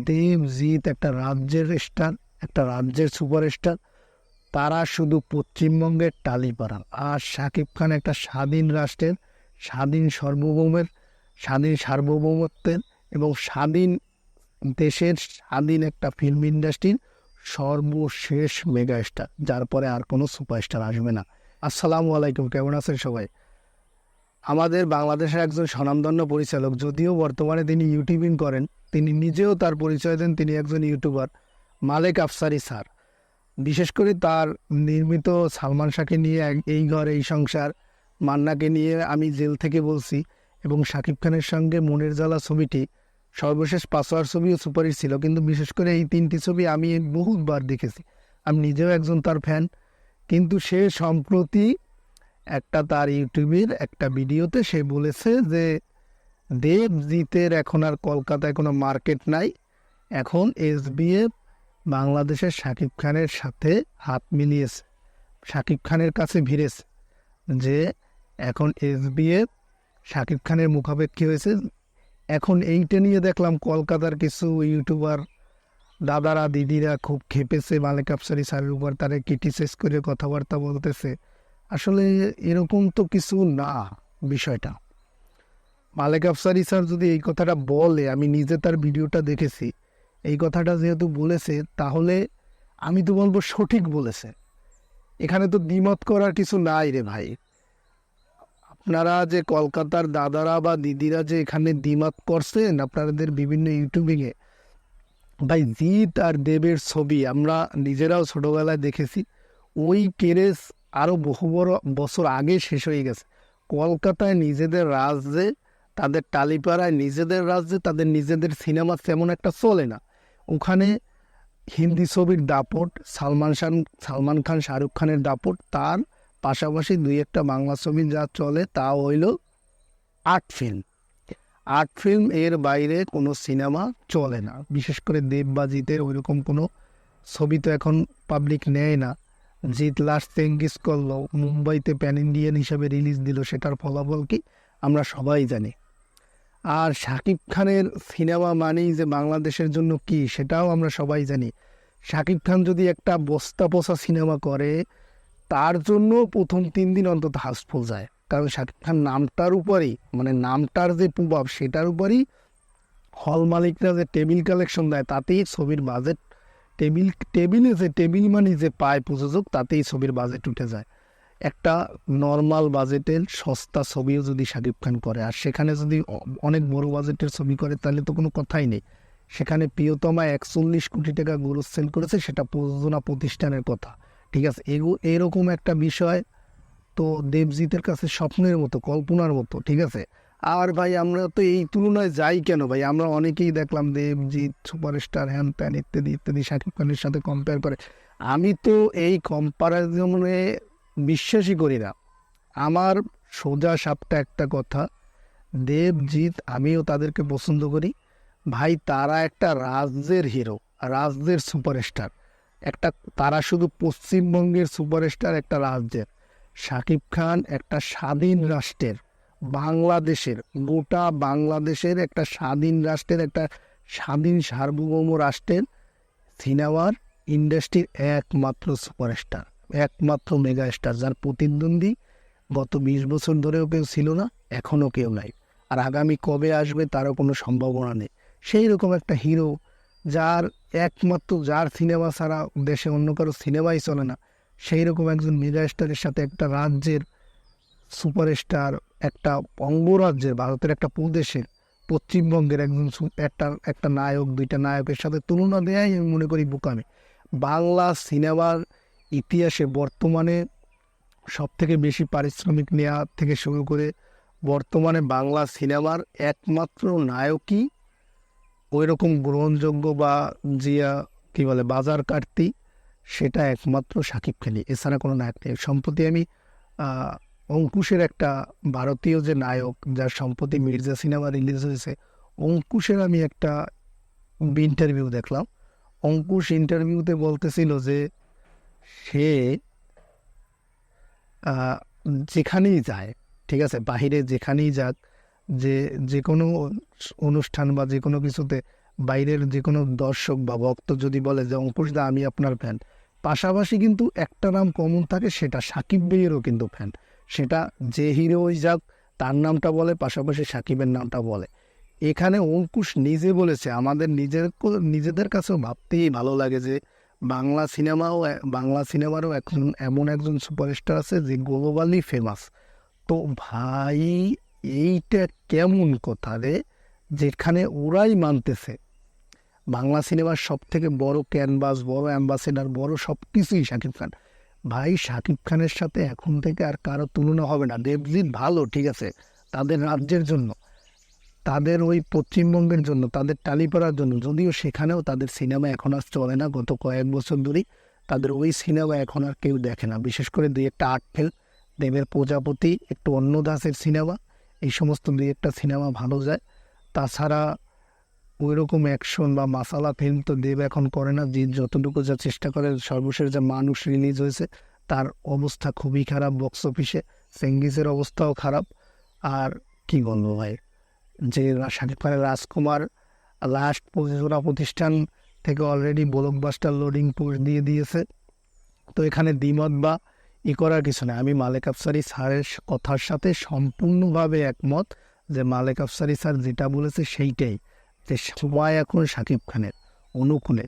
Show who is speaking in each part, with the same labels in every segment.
Speaker 1: দেবজিৎ একটা রাজ্যের স্টার, একটা রাজ্যের সুপারস্টার। তারা শুধু পশ্চিমবঙ্গের টালিপাড়া। আর শাকিব খান একটা স্বাধীন রাষ্ট্রের, স্বাধীন সার্বভৌমত্বের এবং স্বাধীন দেশের, স্বাধীন একটা ফিল্ম ইন্ডাস্ট্রির সর্বশেষ মেগা স্টার, যার পরে আর কোনো সুপারস্টার আসবে না। আসসালামু আলাইকুম, কেমন আছেন সবাই? আমাদের বাংলাদেশের একজন স্বনামধন্য পরিচালক, যদিও বর্তমানে তিনি ইউটিউবিং করেন, তিনি নিজেও তার পরিচয় দেন তিনি একজন ইউটিউবার, মালেক আফসারী স্যার। বিশেষ করে তার নির্মিত সালমান শাহকে নিয়ে এই ঘর এই সংসার, মান্নাকে নিয়ে আমি জেল থেকে বলছি, এবং শাকিব খানের সঙ্গে মনের জ্বালা ছবিটি সর্বশেষ পাসওয়ার্ড ছবিও সুপারহিট ছিল। কিন্তু বিশেষ করে এই তিনটি ছবি আমি বহুবার দেখেছি, আমি নিজেও একজন তার ফ্যান। কিন্তু সে সম্প্রতি একটা তার ইউটিউবের একটা ভিডিওতে সে বলেছে যে দেবজিতের এখন আর কলকাতায় কোনো মার্কেট নাই, এখন এসবিএফ বাংলাদেশের শাকিব খানের সাথে হাত মিলিয়েছে, শাকিব খানের কাছে ভিড়েছে, যে এখন এসবিএফ শাকিব খানের মুখাপেক্ষী হয়েছে। এখন এইটা নিয়ে দেখলাম কলকাতার কিছু ইউটিউবার দাদারা দিদিরা খুব খেপেছে মালেক আফসারী স্যারের উপর, তারা ক্রিটিসাইজ করে কথাবার্তা বলতেছে। আসলে এরকম তো কিছু না বিষয়টা। মালেক আফসারী স্যার যদি এই কথাটা বলে, আমি নিজে তার ভিডিওটা দেখেছি, এই কথাটা যেহেতু বলেছে তাহলে আমি তো বলবো সঠিক বলেছে। এখানে তো দ্বিমত করার কিছু নাই রে ভাই। আপনারা যে কলকাতার দাদারা বা দিদিরা যে এখানে দ্বিমত করছেন আপনাদের বিভিন্ন ইউটিউবিংয়ে, ভাই জিৎ আর দেবের ছবি আমরা নিজেরাও ছোটোবেলায় দেখেছি। ওই কেরেস আরও বহু বড় বছর আগে শেষ হয়ে গেছে। কলকাতায় নিজেদের রাজ্যে, তাদের টালিপাড়ায় নিজেদের রাজ্যে তাদের নিজেদের সিনেমা তেমন একটা চলে না। ওখানে হিন্দি ছবির দাপট, সালমান খান শাহরুখ খানের দাপট, তার পাশাপাশি দুই একটা বাংলা ছবি যা চলে তা হইল আর্ট ফিল্ম, এর বাইরে কোনো সিনেমা চলে না। বিশেষ করে দেব বা জিতের ওইরকম কোনো ছবি তো এখন পাবলিক নেয় না। জিত লাস্ট চেঙ্গিস করলো, মুম্বাইতে প্যান ইন্ডিয়ান হিসাবে রিলিজ দিল, সেটার ফলাফল কি আমরা সবাই জানি। আর শাকিব খানের সিনেমা মানেই যে বাংলাদেশের জন্য কি সেটাও আমরা সবাই জানি। শাকিব খান যদি একটা বস্তা পচা সিনেমা করে, তার জন্য প্রথম 3 দিন অন্তত হাউসফুল যায়। কারণ শাকিব খান নামটার উপরেই, মানে নামটার যে প্রভাব সেটার উপরেই হল মালিকরা যে টেবিল কালেকশন দেয়, তাতেই ছবির বাজেট, টেবিল মানি যে পায় প্রযোজক, তাতেই ছবির বাজেট উঠে যায়। একটা নর্মাল বাজেটের সস্তা ছবিও যদি শাকিব খান করে, আর সেখানে যদি অনেক বড় বাজেটের ছবি করে, তাহলে তো কোনো কথাই নেই। সেখানে প্রিয়তমা 41 কোটি টাকা গ্রোস সেল করেছে, সেটা প্রযোজনা প্রতিষ্ঠানের কথা, ঠিক আছে। এরকম একটা বিষয় তো দেবজিতের কাছে স্বপ্নের মতো, কল্পনার মতো, ঠিক আছে। আর ভাই আমরা তো এই তুলনায় যাই কেন ভাই, আমরা অনেকেই দেখলাম দেবজিৎ সুপারস্টার, হ্যান ত্যান ইত্যাদি ইত্যাদি শাকিব খানের সাথে কম্পেয়ার করে। আমি তো এই কম্পারিজনে বিশ্বাসই করি না। আমার সোজা সাপটা একটা কথা, দেবজিৎ আমিও তাদেরকে পছন্দ করি ভাই, তারা একটা রাজ্যের হিরো, রাজ্যের সুপারস্টার, একটা, তারা শুধু পশ্চিমবঙ্গের সুপারস্টার একটা রাজ্যের। শাকিব খান একটা স্বাধীন রাষ্ট্রের, বাংলাদেশের, গোটা বাংলাদেশের একটা স্বাধীন রাষ্ট্রের, একটা স্বাধীন সার্বভৌম রাষ্ট্রের সিনেমার ইন্ডাস্ট্রির একমাত্র সুপারস্টার, একমাত্র মেগা স্টার, যার প্রতিদ্বন্দ্বী গত 20 বছর ধরেও কেউ ছিল না, এখনও কেউ নাই, আর আগামী কবে আসবে তারও কোনো সম্ভাবনা নেই। সেই রকম একটা হিরো, যার একমাত্র, যার সিনেমা ছাড়া দেশে অন্য কারো সিনেমাই চলে না, সেই রকম একজন মেগা স্টারের সাথে একটা রাজ্যের সুপারস্টার, একটা অঙ্গরাজ্যের, ভারতের একটা প্রদেশের, পশ্চিমবঙ্গের একজন একটা নায়ক, দুইটা নায়কের সাথে তুলনা দেয়াই আমি মনে করি বোকামি। বাংলা সিনেমার ইতিহাসে বর্তমানে সবথেকে বেশি পারিশ্রমিক নেওয়া থেকে শুরু করে বর্তমানে বাংলা সিনেমার একমাত্র নায়কই ওই রকম গ্রহণযোগ্য বা জিয়া কী বলে বাজার কাটতি, সেটা একমাত্র শাকিব খানই, এছাড়া কোনো নায়ক নেই। সম্প্রতি আমি অঙ্কুশের একটা ভারতীয় যে নায়ক, যার সম্প্রতি মির্জা সিনেমা রিলিজ হয়েছে, অঙ্কুশের আমি একটা ইন্টারভিউ দেখলাম। অঙ্কুশ ইন্টারভিউতে বলতেছিল যে সে যেখানেই যায়, ঠিক আছে, বাহিরে যেখানেই যাক, যে কোনো অনুষ্ঠান বা যে কোনো কিছুতে বাইরের যে কোনো দর্শক বা ভক্ত যদি বলে যে অঙ্কুশ দা আমি আপনার ফ্যান, পাশাপাশি কিন্তু একটা নাম কমন থাকে, সেটা সাকিব ভাইয়েরও কিন্তু ফ্যান। সেটা যে হিরোই যাক তার নামটা বলে, পাশাপাশি সাকিবের নামটা বলে। এখানে অঙ্কুশ নিজে বলেছে, আমাদের নিজেদের কাছেও ভাবতেই ভালো লাগে যে বাংলা সিনেমারও এখন এমন একজন সুপারস্টার আছে যে গ্লোবালি ফেমাস। তো ভাই এইটা কেমন কথা রে, যেখানে ওরাই মানতেছে বাংলা সিনেমার সব থেকে বড় ক্যানভাস, বড় অ্যাম্বাসেডার, বড় সব কিছুই শাকিব খান। ভাই শাকিব খানের সাথে এখন থেকে আর কারো তুলনা হবে না। দেবজিৎ ভালো, ঠিক আছে, তাদের রাজ্যের জন্য, তাদের ওই পশ্চিমবঙ্গের জন্য, তাদের টালিপাড়ার জন্য, যদিও সেখানেও তাদের সিনেমা এখন আর চলে না, গত কয়েক বছর ধরেই তাদের ওই সিনেমা এখন আর কেউ দেখে না। বিশেষ করে দুই একটা আর্ট ফিল্ম, দেবের প্রজাপতি, একটু অন্য দাসের সিনেমা, এই সমস্ত দুই একটা সিনেমা ভালো যায়। তাছাড়া ওই রকম অ্যাকশন বা মাসালা ফিল্ম তো দেব এখন করে না। যে যতটুকু যা চেষ্টা করে, সর্বশেষ যে মানুষ রিলিজ হয়েছে তার অবস্থা খুবই খারাপ বক্স অফিসে, চেঙ্গিসের অবস্থাও খারাপ। আর কি বলবো ভাই, যে শাকিব খানের রাজকুমার লাস্ট প্রযোজনা প্রতিষ্ঠান থেকে অলরেডি ব্লকবাস্টার লোডিং পোস্ট দিয়ে দিয়েছে। তো এখানে দ্বিমত বা করার কিছু নেই। আমি মালেক আফসারি স্যারের কথার সাথে সম্পূর্ণভাবে একমত, যে মালেক আফসারি স্যার যেটা বলেছে সেইটাই, যে সবাই এখন শাকিব খানের অনুকূলে।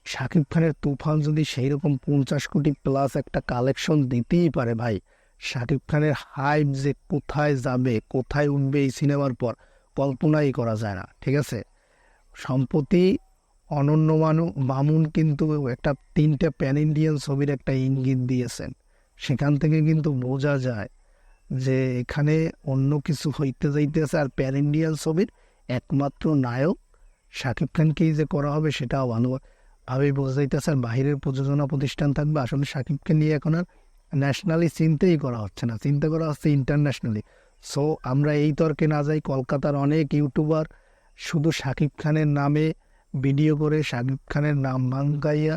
Speaker 1: শাকিব খানের তুফান যদি সেই রকম 50 কোটি প্লাস একটা কালেকশন দিতেই পারে ভাই, শাকিব খানের হাইপ যে কোথায় যাবে, কোথায় উঠবে এই সিনেমার পর, কল্পনাই করা যায় না। ঠিক আছে, সম্প্রতি মামুন কিন্তু একটা 3টে প্যান ইন্ডিয়ান ছবির একটা ইঙ্গিত দিয়েছেন। সেখান থেকে কিন্তু বোঝা যায় যে এখানে অন্য কিছু হইতে যাইতেছে। আর প্যান ইন্ডিয়ান ছবির একমাত্র নায়ক শাকিব খানকেই যে করা হবে সেটাও ভালোভাবেই বোঝা যাইতেছে। আর বাহিরের প্রযোজনা প্রতিষ্ঠান থাকবে। আসলে শাকিবকে নিয়ে এখন আর ন্যাশনালি চিন্তাই করা হচ্ছে না, চিন্তা করা হচ্ছে ইন্টারন্যাশনালি। সো আমরা এই তর্কে না যাই। কলকাতার অনেক ইউটিউবার শুধু শাকিব খানের নামে ভিডিও করে, শাকিব খানের নাম ভাঙ্গাইয়া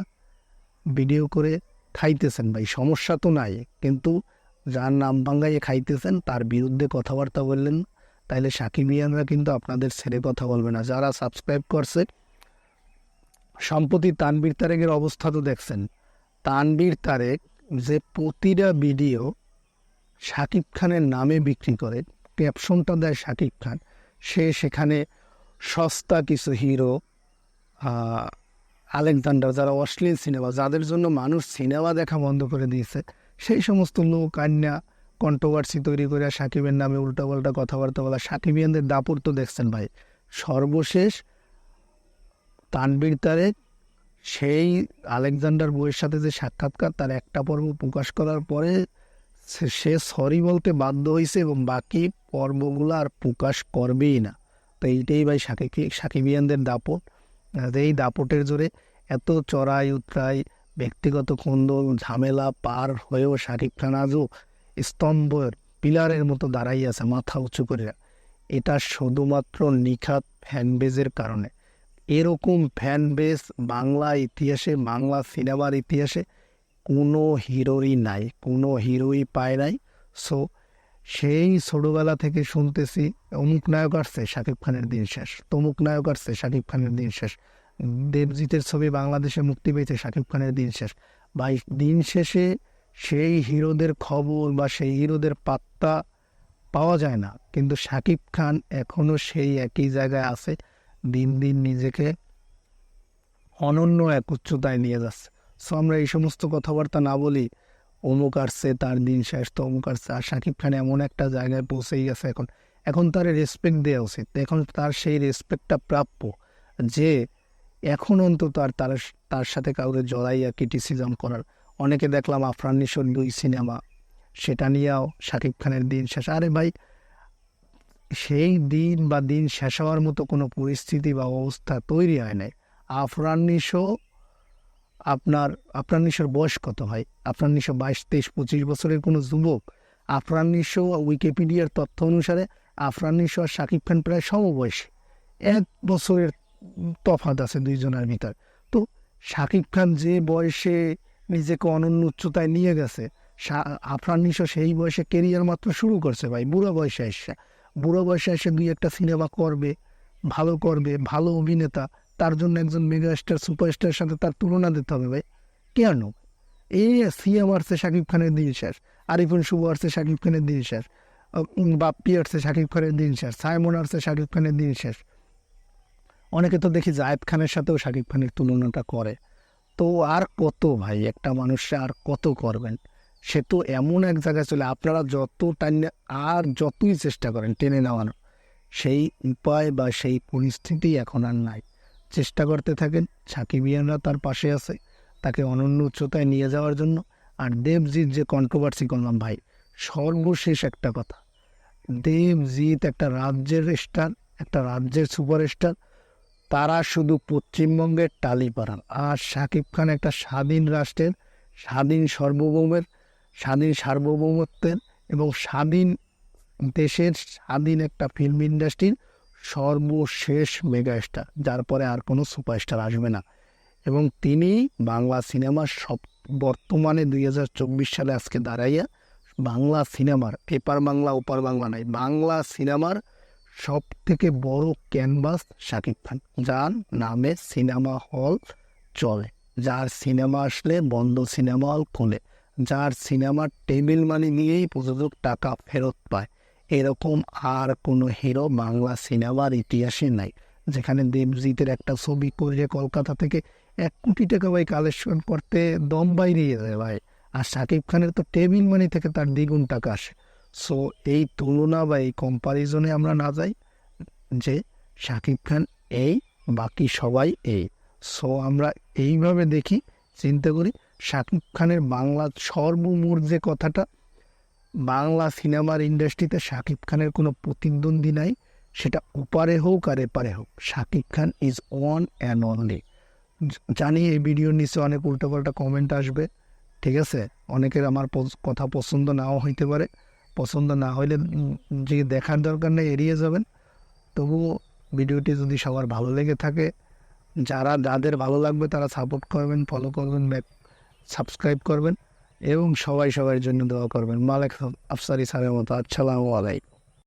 Speaker 1: ভিডিও করে খাইতেছেন ভাই, সমস্যা তো নাই, কিন্তু যার নাম ভাঙ্গাইয়ে খাইতেছেন তার বিরুদ্ধে কথাবার্তা বললেন, তাইলে সাকিবিয়ানরা কিন্তু আপনাদের ছেড়ে কথা বলবে না। যারা সাবস্ক্রাইব করছে, সম্প্রতি তানভীর তারেকের অবস্থা তো দেখছেন। তানভীর তারেক যে প্রতিটা ভিডিও শাকিব খানের নামে বিক্রি করে, ক্যাপশনটা দেয় শাকিব খান, সে সেখানে সস্তা কিছু হিরো, আলেকজান্ডার, যারা অশ্লীল সিনেমা, যাদের জন্য মানুষ সিনেমা দেখা বন্ধ করে দিয়েছে, সেই সমস্ত লোক আন্যা কন্ট্রোভার্সি তৈরি করে সাকিবের নামে উল্টাপাল্টা কথাবার্তা বলা। সাকিবিয়ানদের দাপট তো দেখছেন ভাই। সর্বশেষ তানভীর তারেক সেই আলেকজান্ডার বইয়ের সাথে যে সাক্ষাৎকার, তার একটা পর্ব প্রকাশ করার পরে সে সরি বলতে বাধ্য হয়েছে এবং বাকি পর্বগুলো আর প্রকাশ করবেই না। তো এইটাই ভাই সাকিবিয়ানদের দাপট। এই দাপটের জোরে এত চড়াই উতরাই, ব্যক্তিগত কোন্দল ঝামেলা পার হয়েও শাকিব খান আজও স্তম্ভের পিলারের মতো দাঁড়াই আছে মাথা উঁচু করে। এটা শুধুমাত্র নিখাত ফ্যানবেজের কারণে। এরকম ফ্যানবেজ বাংলা ইতিহাসে, বাংলা সিনেমার ইতিহাসে কোনো হিরোরই নাই, কোনো হিরোই পায় নাই। সো সেই ছোটোবেলা থেকে শুনতেছি অমুক নায়ক আসছে শাকিব খানের দিন শেষ, তমুক নায়ক আসছে শাকিব খানের দিন শেষ, দেবজিতের ছবি বাংলাদেশে মুক্তি পেয়েছে শাকিব খানের দিন শেষ। বা দিন শেষে সেই হিরোদের খবর বা সেই হিরোদের পাত্তা পাওয়া যায় না। কিন্তু শাকিব খান এখনও সেই একই জায়গায় আছে, দিন দিন নিজেকে অনন্য এক উচ্চতায় নিয়ে যাচ্ছে। সো আমরা এই সমস্ত কথাবার্তা না বলি, অমুক আসছে তার দিন শেষ, তো অমুক আসছে। আর শাকিব খান এমন একটা জায়গায় পৌঁছেই গেছে, এখন তার রেসপেক্ট দেওয়া উচিত। এখন তার সেই রেসপেক্টটা প্রাপ্য যে এখন অন্তত আর তার সাথে কাউকে জড়াইয়া ক্রিটিসিজম করার। অনেকে দেখলাম আফরান নিশোর 2 সিনেমা, সেটা নিয়েও শাকিব খানের দিন শেষ। আরে ভাই, সেই দিন বা দিন শেষ হওয়ার মতো কোনো পরিস্থিতি বা অবস্থা তৈরি হয় নাই। আফরান নিশোর বয়স কত ভাই? আফরান নিশো 22, 23, 25 বছরের কোনো যুবক? আফরান নিশো উইকিপিডিয়ার তথ্য অনুসারে আফরান নিশো আর শাকিব খান প্রায় সমবয়সী, 1 বছরের তফাৎ আছে দুইজনের ভিতর। তো শাকিব খান যে বয়সে নিজেকে অনন্য উচ্চতায় নিয়ে গেছে, আফরান নিশো সেই বয়সে কেরিয়ার মাত্র শুরু করছে ভাই। বুড়ো বয়সে এসে 2 একটা সিনেমা করবে, ভালো করবে, ভালো অভিনেতা, তার জন্য একজন মেগাস্টার সুপারস্টারের সাথে তার তুলনা দিতে হবে ভাই? কেন? এই সিএম আসছে শাকিব খানের দিন শেষ, আরিফুল শুভ আসছে শাকিব খানের দিন শেষ, বাপ্পি আসছে শাকিব খানের দিন শেষ, সাইমন আসছে শাকিব খানের দিন শেষ। অনেকে তো দেখি জায়েদ খানের সাথেও শাকিব খানের তুলনাটা করে। তো আর কত ভাই, একটা মানুষে আর কত করবেন? সে তো এমন এক জায়গায় চলে, আপনারা যত টাইনে আর যতই চেষ্টা করেন টেনে নেওয়ানোর, সেই উপায় বা সেই পরিস্থিতি এখন আর নাই। চেষ্টা করতে থাকেন, সাকিবিয়ানরা তার পাশে আছে তাকে অনন্য উচ্চতায় নিয়ে যাওয়ার জন্য। আর দেবজিৎ যে কন্ট্রোভার্সি করলাম ভাই, সর্বশেষ একটা কথা, দেবজিৎ একটা রাজ্যের স্টার, একটা রাজ্যের সুপারস্টার, তারা শুধু পশ্চিমবঙ্গের টালিপাড়া। আর শাকিব খান একটা স্বাধীন রাষ্ট্রের, স্বাধীন সার্বভৌমত্বের এবং স্বাধীন দেশের, স্বাধীন একটা ফিল্ম ইন্ডাস্ট্রির সর্বশেষ মেগাস্টার, যার পরে আর কোনো সুপারস্টার আসবে না। এবং তিনি বাংলা সিনেমার বর্তমানে 2024 সালে আজকে দাঁড়াইয়া বাংলা সিনেমার, এপার বাংলা ওপার বাংলা নাই, বাংলা সিনেমার সব থেকে বড় ক্যানভাস শাকিব খান, যার নামে সিনেমা হল চলে, যার সিনেমা আসলে বন্ধ সিনেমা হল খোলে, যার সিনেমার টেবিল মানি নিয়েই প্রযোজক টাকা ফেরত পায়। এরকম আর কোনো হিরো বাংলা সিনেমার ইতিহাসে নাই। যেখানে দেবজিতের একটা ছবি করে কলকাতা থেকে 1 কোটি টাকা ভাই কালেকশন করতে দম বাইরিয়ে যায় ভাই, আর শাকিব খানের তো টেবিল মানি থেকে তার দ্বিগুণ টাকা আসে। সো এই তুলনা বা এই কম্পারিজনে আমরা না যাই যে শাকিব খান এই, বাকি সবাই এই। সো আমরা এইভাবে দেখি, চিন্তা করি, শাকিব খানের বাংলা সর্বমোট যে কথাটা, বাংলা সিনেমার ইন্ডাস্ট্রিতে শাকিব খানের কোনো প্রতিদ্বন্দ্বী নাই, সেটা ওপারে হোক আর এপারে হোক, Shakib Khan is one and only. জানি এই ভিডিওর নিচে অনেক উল্টোপাল্টা কমেন্ট আসবে, ঠিক আছে, অনেকের আমার কথা পছন্দ নাও হইতে পারে, পছন্দ না হইলে যে দেখার দরকার নেই, এড়িয়ে যাবেন। তবুও ভিডিওটি যদি সবার ভালো লেগে থাকে, যাদের ভালো লাগবে তারা সাপোর্ট করবেন, ফলো করবেন, সাবস্ক্রাইব করবেন এবং সবাই সবার জন্য দোয়া করবেন। মালেক আফসারি স্যারের মতো। আসসালামু আলাইকুম।